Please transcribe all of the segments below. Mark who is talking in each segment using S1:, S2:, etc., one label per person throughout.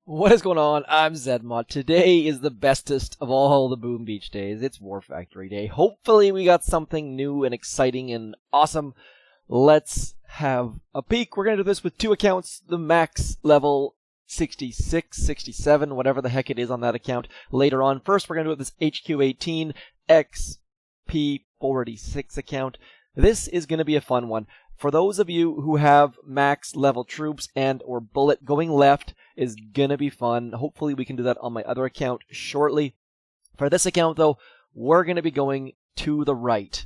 S1: What is going on? I'm zmoT. Today is the bestest of all the Boom Beach days. It's War Factory Day. Hopefully we got something new and exciting and awesome. Let's have a peek. We're going to do this with two accounts. The max level 66, 67, whatever the heck it is on that account later on. First, we're going to do it with this HQ18 XP46 account. This is going to be a fun one. For those of you who have max level troops and or bullet, going left is going to be fun. Hopefully we can do that on my other account shortly. For this account, though, we're going to be going to the right.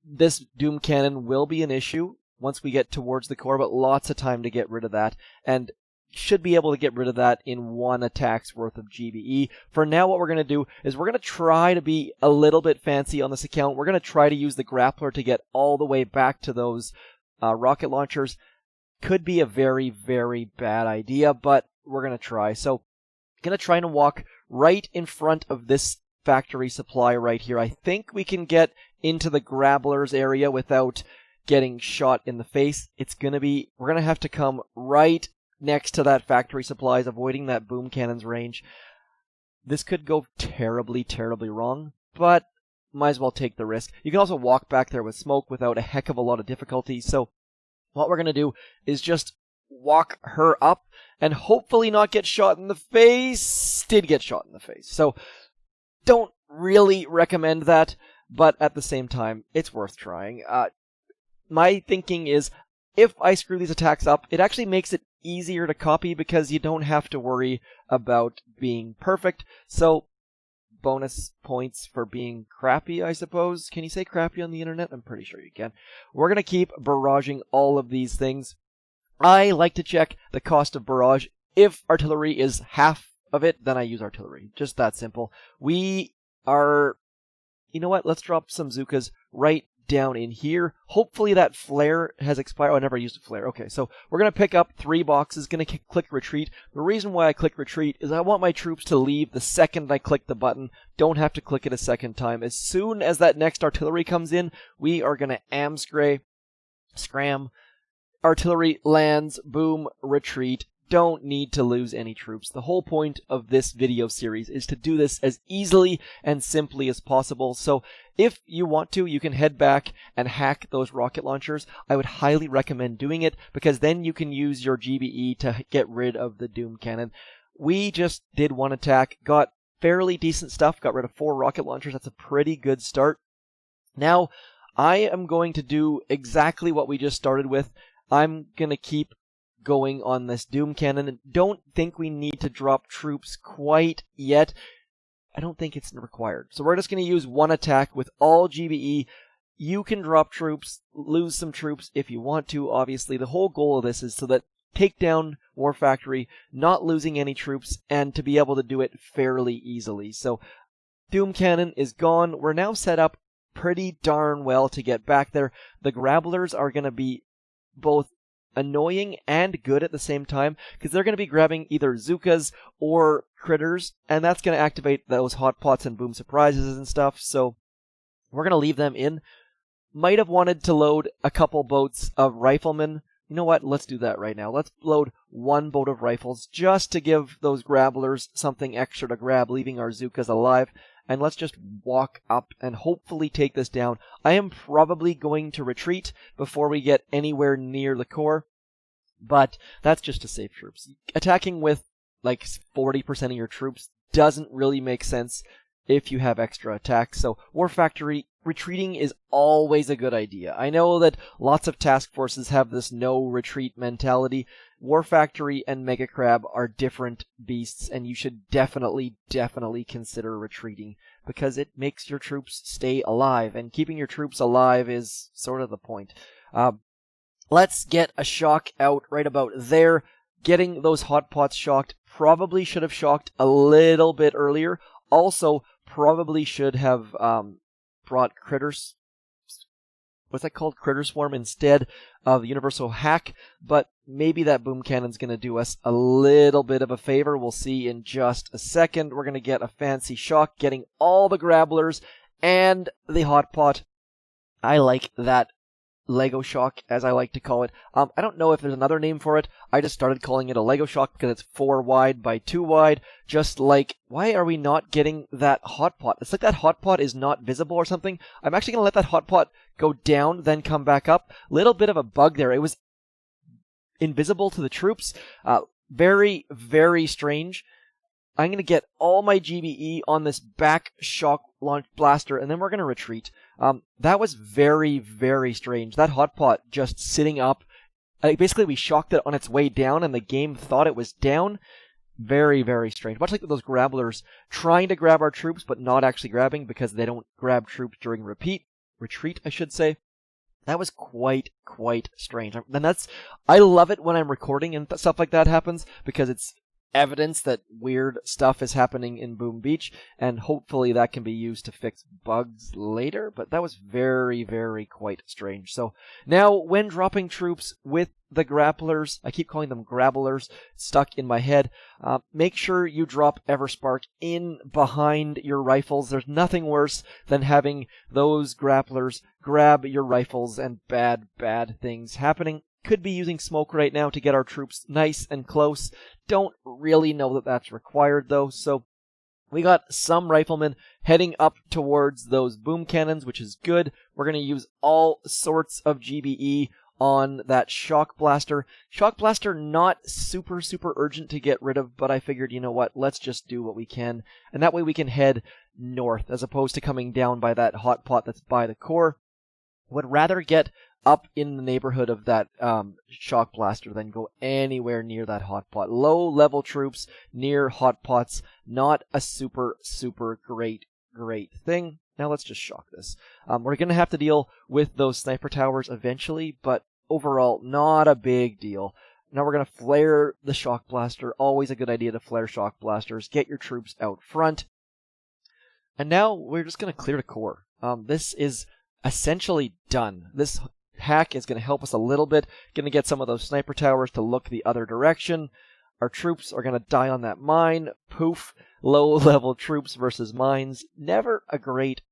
S1: This Doom Cannon will be an issue once we get towards the core, but lots of time to get rid of that. And should be able to get rid of that in one attack's worth of GBE. For now, what we're going to do is we're going to try to be a little bit fancy on this account. We're going to try to use the grappler to get all the way back to those rocket launchers. Could be a very, very bad idea, but we're going to try. So, going to try and walk right in front of this factory supply right here. I think we can get into the grabblers area without getting shot in the face. We're going to have to come right next to that factory supplies, avoiding that boom cannon's range. This could go terribly, terribly wrong, but might as well take the risk. You can also walk back there with smoke without a heck of a lot of difficulty, so what we're going to do is just walk her up and hopefully not get shot in the face. Did get shot in the face, so don't really recommend that, but at the same time, it's worth trying. My thinking is, if I screw these attacks up, it actually makes it easier to copy because you don't have to worry about being perfect. So, bonus points for being crappy, I suppose. Can you say crappy on the internet? I'm pretty sure you can. We're going to keep barraging all of these things. I like to check the cost of barrage. If artillery is half of it, then I use artillery. Just that simple. You know what? Let's drop some zookas right down in here. Hopefully that flare has expired. Oh, I never used a flare. Okay, so we're going to pick up 3 boxes, going to click retreat. The reason why I click retreat is I want my troops to leave the second I click the button. Don't have to click it a second time. As soon as that next artillery comes in, we are going to scram. Artillery lands, boom, retreat. Don't need to lose any troops. The whole point of this video series is to do this as easily and simply as possible. So if you want to, you can head back and hack those rocket launchers. I would highly recommend doing it because then you can use your GBE to get rid of the Doom Cannon. We just did one attack, got fairly decent stuff, got rid of 4 rocket launchers. That's a pretty good start. Now, I am going to do exactly what we just started with. I'm going to keep going on this Doom Cannon, and don't think we need to drop troops quite yet. I don't think it's required. So we're just going to use one attack with all GBE. You can drop troops, lose some troops if you want to, obviously. The whole goal of this is so that take down War Factory, not losing any troops, and to be able to do it fairly easily. So Doom Cannon is gone. We're now set up pretty darn well to get back there. The grabblers are going to be both annoying and good at the same time because they're going to be grabbing either zookas or critters, and that's going to activate those hot pots and boom surprises and stuff. So we're going to leave them in. Might have wanted to load a couple boats of riflemen. You know what? Let's do that right now. Let's load 1 boat of rifles just to give those grabblers something extra to grab, leaving our zookas alive. And let's just walk up and hopefully take this down. I am probably going to retreat before we get anywhere near the core, but that's just to save troops. Attacking with like 40% of your troops doesn't really make sense if you have extra attacks. So War Factory, retreating is always a good idea. I know that lots of task forces have this no retreat mentality. War Factory and Mega Crab are different beasts, and you should definitely consider retreating because it makes your troops stay alive, and keeping your troops alive is sort of the point. Let's get a shock out right about there. Getting those hot pots shocked, probably should have shocked a little bit earlier. Also, probably should have brought critters. What's that called? Critter Swarm instead of Universal Hack, but maybe that Boom Cannon's going to do us a little bit of a favor. We'll see in just a second. We're going to get a fancy shock, getting all the grabblers and the hot pot. I like that Lego shock, as I like to call it. I don't know if there's another name for it. I just started calling it a Lego shock because it's 4 wide by 2 wide. Just like, why are we not getting that hot pot? It's like that hot pot is not visible or something. I'm actually going to let that hot pot go down, then come back up. Little bit of a bug there. It was invisible to the troops. Very, very strange. I'm going to get all my GBE on this back shock launch blaster, and then we're going to retreat. That was very, very strange. That hot pot just sitting up. Basically, we shocked it on its way down, and the game thought it was down. Very, very strange. Much like those grabblers trying to grab our troops, but not actually grabbing because they don't grab troops during retreat, I should say. That was quite strange. And I love it when I'm recording and stuff like that happens because it's evidence that weird stuff is happening in Boom Beach, and hopefully that can be used to fix bugs later, but that was very, very quite strange. So now when dropping troops with the grapplers, I keep calling them grabblers, stuck in my head, make sure you drop Everspark in behind your rifles. There's nothing worse than having those grapplers grab your rifles and bad things happening. Could be using smoke right now to get our troops nice and close. Don't really know that that's required though, so we got some riflemen heading up towards those boom cannons, which is good. We're going to use all sorts of GBE on that shock blaster. Shock blaster not super urgent to get rid of, but I figured, you know what, let's just do what we can, and that way we can head north as opposed to coming down by that hot pot that's by the core. Would rather get up in the neighborhood of that shock blaster than go anywhere near that hot pot. Low level troops near hot pots, not a super great thing. Now let's just shock this. We're going to have to deal with those sniper towers eventually, but overall not a big deal. Now we're going to flare the shock blaster. Always a good idea to flare shock blasters. Get your troops out front. And now we're just going to clear the core. This is essentially done. This hack is going to help us a little bit. Going to get some of those sniper towers to look the other direction. Our troops are going to die on that mine. Poof. Low level troops versus mines. Never a great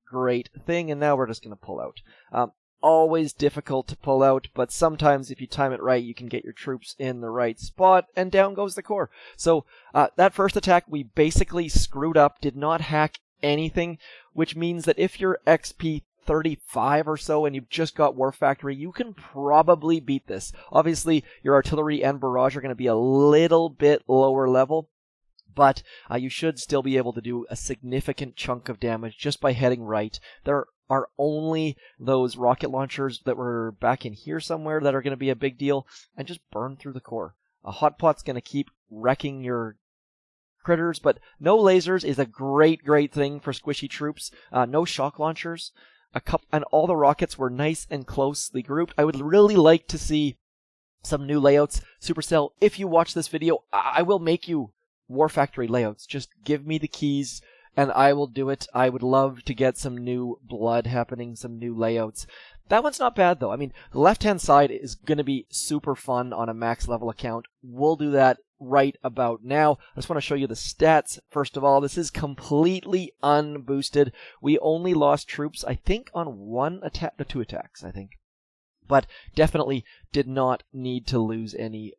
S1: thing. And now we're just going to pull out. Always difficult to pull out, but sometimes if you time it right, you can get your troops in the right spot, and down goes the core. So that first attack, we basically screwed up, did not hack anything, which means that if you're XP35 or so and you've just got War Factory, you can probably beat this. Obviously, your artillery and barrage are going to be a little bit lower level, but you should still be able to do a significant chunk of damage just by heading right. There are only those rocket launchers that were back in here somewhere that are going to be a big deal, and just burn through the core. A hot pot's going to keep wrecking your critters, but no lasers is a great thing for squishy troops. No shock launchers. And all the rockets were nice and closely grouped. I would really like to see some new layouts. Supercell, if you watch this video, I will make you War Factory layouts. Just give me the keys and I will do it. I would love to get some new blood happening, some new layouts. That one's not bad though. I mean, the left-hand side is going to be super fun on a max level account. We'll do that right about now. I just want to show you the stats. First of all, this is completely unboosted. We only lost troops, I think, on one attack, no, 2 attacks, I think. But definitely did not need to lose any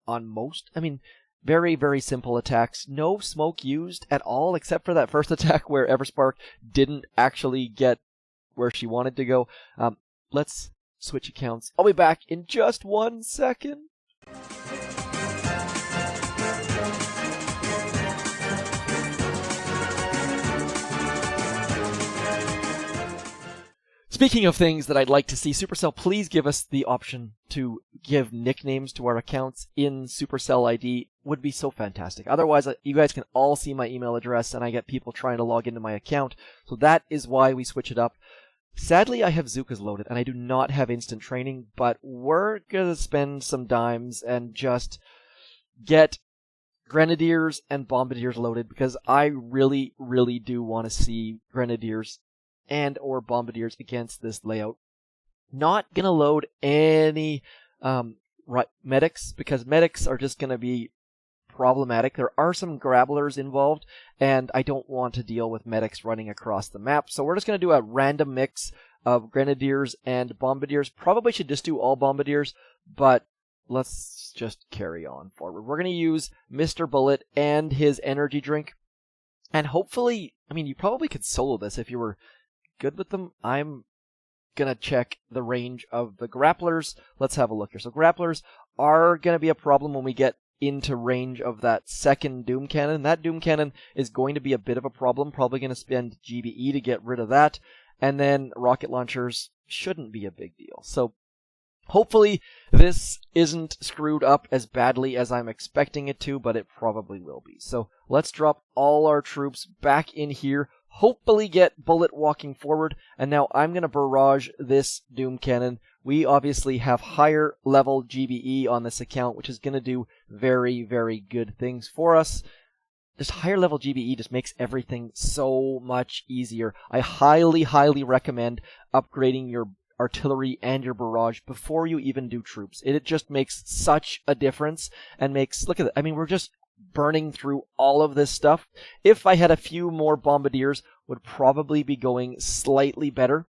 S1: on most. I mean, very simple attacks. No smoke used at all, except for that first attack where Everspark didn't actually get where she wanted to go. Let's switch accounts. I'll be back in just 1 second. Speaking of things that I'd like to see, Supercell, please give us the option to give nicknames to our accounts in Supercell ID. Would be so fantastic. Otherwise, you guys can all see my email address, and I get people trying to log into my account. So that is why we switch it up. Sadly, I have zookas loaded, and I do not have instant training, but we're going to spend some dimes and just get Grenadiers and Bombardiers loaded, because I really do want to see Grenadiers and or Bombardiers against this layout. Not going to load any medics, because medics are just going to be problematic. There are some grabblers involved, and I don't want to deal with medics running across the map. So we're just going to do a random mix of grenadiers and bombardiers. Probably should just do all bombardiers, but let's just carry on forward. We're going to use Mr. Bullet and his energy drink. And hopefully, I mean, you probably could solo this if you were good with them. I'm going to check the range of the grapplers. Let's have a look here. So grapplers are going to be a problem when we get into range of that second Doom Cannon. That Doom Cannon is going to be a bit of a problem. Probably going to spend GBE to get rid of that. And then rocket launchers shouldn't be a big deal. So hopefully this isn't screwed up as badly as I'm expecting it to, but it probably will be. So let's drop all our troops back in here. Hopefully get Bullet walking forward, and now I'm going to barrage this Doom Cannon. We obviously have higher level GBE on this account, which is going to do very, very good things for us. Just higher level GBE just makes everything so much easier. I highly, highly recommend upgrading your artillery and your barrage before you even do troops. It just makes such a difference and makes, look at it, I mean, we're just burning through all of this stuff. If I had a few more bombardiers, would probably be going slightly better.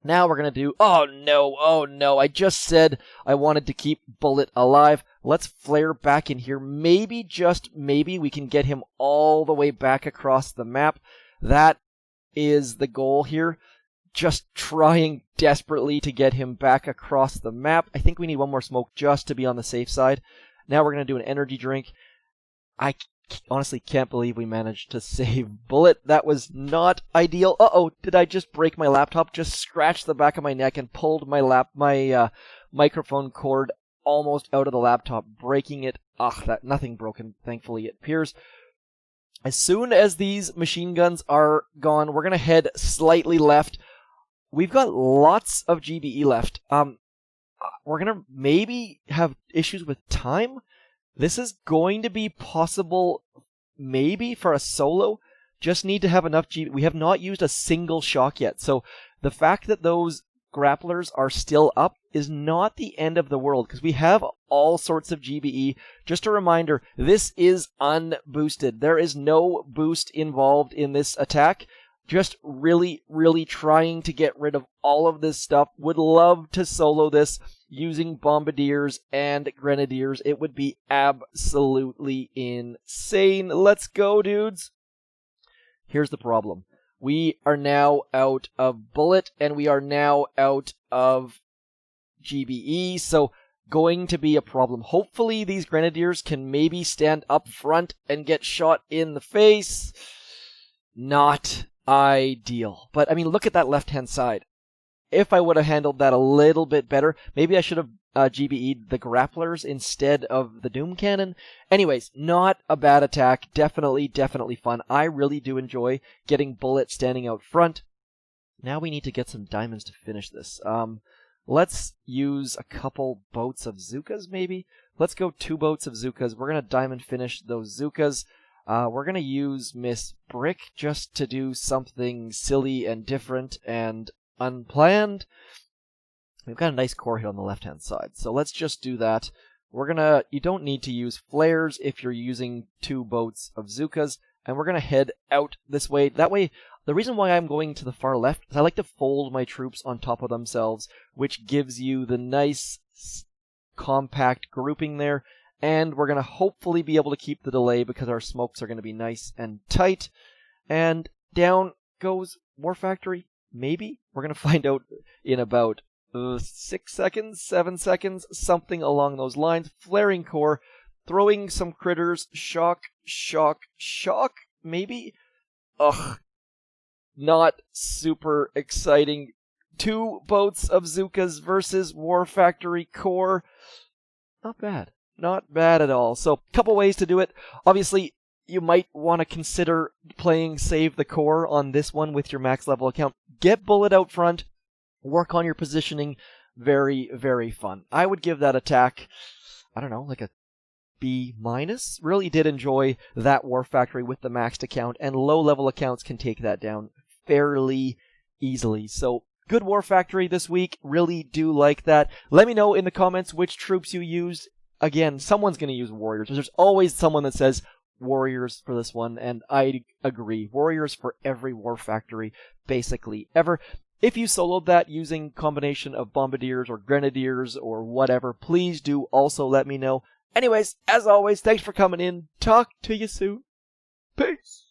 S1: Now we're going to do, oh no, I just said I wanted to keep Bullet alive. Let's flare back in here. Maybe, just maybe, we can get him all the way back across the map. That is the goal here. Just trying desperately to get him back across the map. I think we need one more smoke just to be on the safe side. Now we're going to do an energy drink. I honestly can't believe we managed to save Bullet. That was not ideal. Uh-oh, did I just break my laptop? Just scratched the back of my neck and pulled my microphone cord almost out of the laptop, breaking it. Nothing broken, thankfully, it appears. As soon as these machine guns are gone, we're going to head slightly left. We've got lots of GBE left. We're going to maybe have issues with time. This is going to be possible, maybe, for a solo. Just need to have enough GBE. We have not used a single shock yet. So the fact that those grapplers are still up is not the end of the world, because we have all sorts of GBE. Just a reminder, this is unboosted. There is no boost involved in this attack. Just really, really trying to get rid of all of this stuff. Would love to solo this using bombardiers and grenadiers. It would be absolutely insane. Let's go, dudes. Here's the problem. We are now out of Bullet, and we are now out of GBE, so going to be a problem. Hopefully these grenadiers can maybe stand up front and get shot in the face. Not ideal. But, I mean, look at that left-hand side. If I would have handled that a little bit better, maybe I should have GBE'd the grapplers instead of the Doom Cannon. Anyways, not a bad attack. Definitely, definitely fun. I really do enjoy getting Bullet standing out front. Now we need to get some diamonds to finish this. Let's use a couple boats of zookas, maybe? Let's go 2 boats of zookas. We're going to diamond finish those zookas. We're going to use Miss Brick just to do something silly and different and unplanned. We've got a nice core hit on the left-hand side, so let's just do that. You don't need to use flares if you're using 2 boats of zookas, and we're going to head out this way. That way, the reason why I'm going to the far left is I like to fold my troops on top of themselves, which gives you the nice, compact grouping there. And we're going to hopefully be able to keep the delay because our smokes are going to be nice and tight. And down goes War Factory. Maybe? We're going to find out in about 6 seconds, 7 seconds, something along those lines. Flaring core, throwing some critters, shock, maybe? Ugh. Not super exciting. 2 boats of zookas versus War Factory core. Not bad. Not bad at all. So, a couple ways to do it. Obviously, you might want to consider playing Save the Core on this one with your max level account. Get Bullet out front. Work on your positioning. Very, very fun. I would give that attack, I don't know, like a B-. Really did enjoy that War Factory with the maxed account, and low-level accounts can take that down fairly easily. So, good War Factory this week. Really do like that. Let me know in the comments which troops you used. again, someone's going to use warriors. There's always someone that says warriors for this one, and I agree. Warriors for every war factory, basically, ever. If you soloed that using combination of bombardiers or grenadiers or whatever, please do also let me know. Anyways, as always, thanks for coming in. Talk to you soon. Peace.